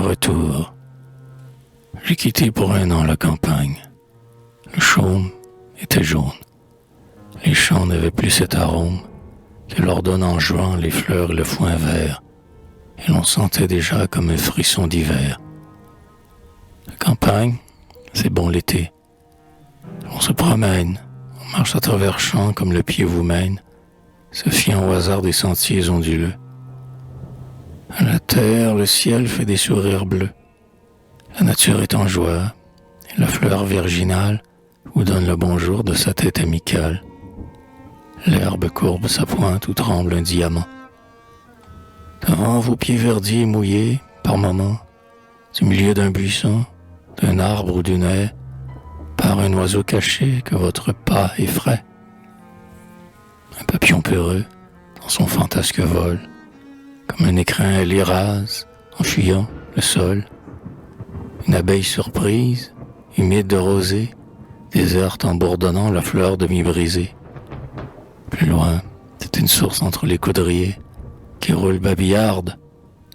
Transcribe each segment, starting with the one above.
retour. J'ai quitté pour 1 an la campagne. Le chaume était jaune. Les champs n'avaient plus cet arôme que leur donnent en juin les fleurs et le foin vert, et l'on sentait déjà comme un frisson d'hiver. La campagne, c'est bon l'été. On se promène, on marche à travers champs comme le pied vous mène, se fiant au hasard des sentiers onduleux. À la terre, le ciel fait des sourires bleus. La nature est en joie, et la fleur virginale vous donne le bonjour de sa tête amicale. L'herbe courbe sa pointe où tremble un diamant. Devant vos pieds verdis et mouillés, par moments, du milieu d'un buisson, d'un arbre ou d'une haie, par un oiseau caché que votre pas effraie. Un papillon peureux, dans son fantasque vol, comme un écrin les rase, en fuyant le sol. Une abeille surprise, humide de rosée, déserte en bourdonnant la fleur demi-brisée. Plus loin, c'est une source entre les coudriers, qui roule babillarde,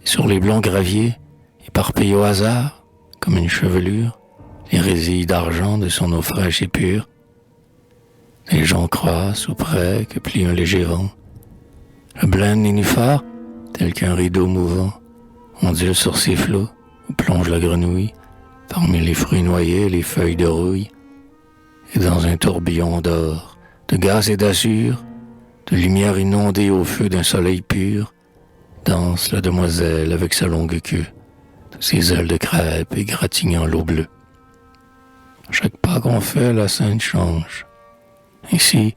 et sur les blonds graviers, éparpillent au hasard, comme une chevelure, les résilles d'argent de son eau fraîche et pure. Les joncs croissent ou près que plie un léger vent. Le blen nénuphar, tel qu'un rideau mouvant, ondule sur ses flots, où plonge la grenouille, parmi les fruits noyés et les feuilles de rouille. Et dans un tourbillon d'or, de gaz et d'azur, de lumière inondée au feu d'un soleil pur, danse la demoiselle avec sa longue queue, de ses ailes de crêpe égratignant l'eau bleue. Chaque pas qu'on fait, la scène change, ainsi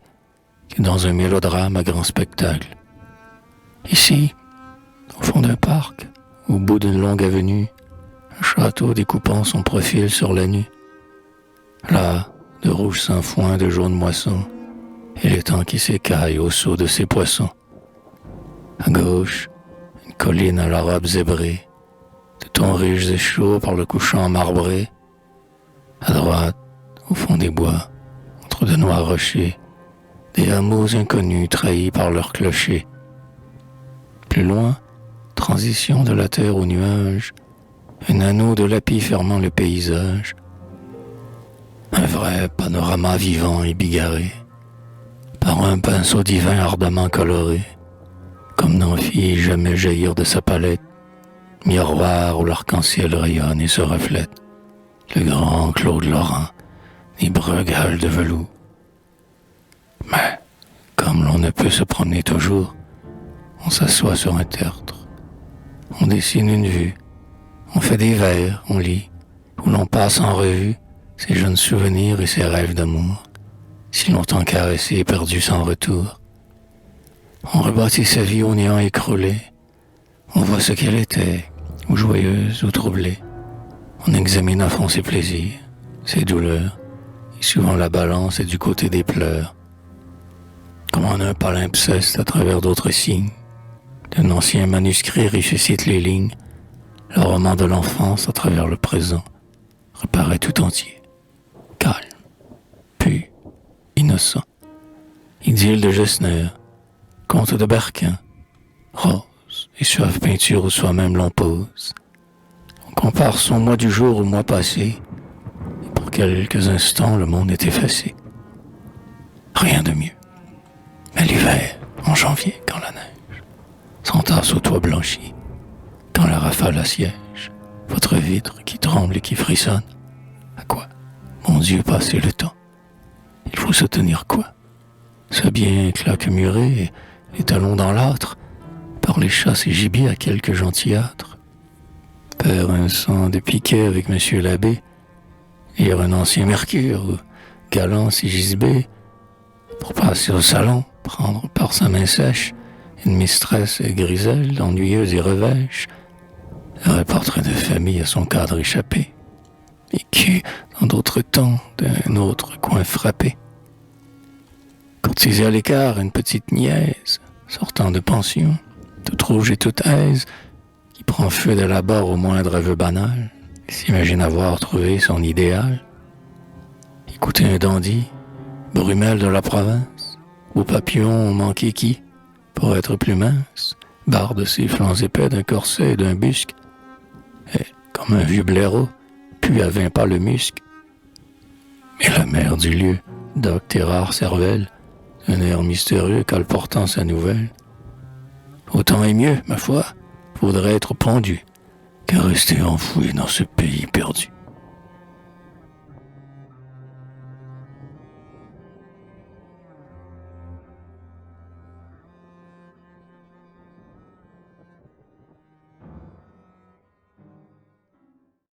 que dans un mélodrame à grand spectacle. Ici, au fond d'un parc, au bout d'une longue avenue, un château découpant son profil sur la nue. Là, de rouge sans foin, de jaune moisson, et le temps qui s'écaille au saut de ses poissons. À gauche, une colline à la robe zébrée, de tons riches et chauds par le couchant marbré. À droite, au fond des bois, entre de noirs rochers, des hameaux inconnus trahis par leurs clochers. Plus loin, transition de la terre aux nuages, un anneau de lapis fermant le paysage. Un vrai panorama vivant et bigarré, par un pinceau divin ardemment coloré, comme n'en fit jamais jaillir de sa palette, miroir où l'arc-en-ciel rayonne et se reflète, le grand Claude Lorrain, des brugales de velours. Mais, comme l'on ne peut se promener toujours, on s'assoit sur un tertre, on dessine une vue, on fait des vers, on lit, où l'on passe en revue ses jeunes souvenirs et ses rêves d'amour, si longtemps caressés et perdus sans retour. On rebâtit sa vie au néant écroulé, on voit ce qu'elle était, ou joyeuse ou troublée. On examine à fond ses plaisirs, ses douleurs, et souvent la balance est du côté des pleurs. Comme en un palimpseste à travers d'autres signes, d'un ancien manuscrit ressuscite les lignes, le roman de l'enfance à travers le présent reparaît tout entier, calme, pur, innocent. Idylle de Gessner, conte de Berquin, rose et suave peinture où soi-même l'on pose. On compare son mois du jour au mois passé, et pour quelques instants le monde est effacé. Rien de mieux. Mais l'hiver, en janvier, quand la neige s'entasse au toit blanchi, quand la rafale assiège votre vitre qui tremble et qui frissonne, à quoi, mon Dieu, passer le temps? Il faut se tenir quoi? Soit bien claquemuré, les talons dans l'âtre, par les chasses et gibiers à quelques gentillâtres. Faire un sang de piquet avec monsieur l'abbé, lire un ancien Mercure, ou galant Sigisbée, pour passer au salon, prendre par sa main sèche une mistresse griselle, ennuyeuse et revêche, un portrait de famille à son cadre échappé, et qui, dans d'autres temps, d'un autre coin frappé. Courtiser à l'écart une petite niaise, sortant de pension, toute rouge et toute aise, qui prend feu de la barre au moindre aveu banal, et s'imagine avoir trouvé son idéal. Écouter un dandy, brumelle de la province, aux papillons manqué qui, pour être plus mince, barre de ses flancs épais d'un corset et d'un busque, et comme un vieux blaireau, puis à 20 pas le musc. Mais la mère du lieu, Doc tes rares cervelles, un air mystérieux colportant sa nouvelle. Autant est mieux, ma foi, faudrait être pendu, qu'à rester enfoui dans ce pays perdu.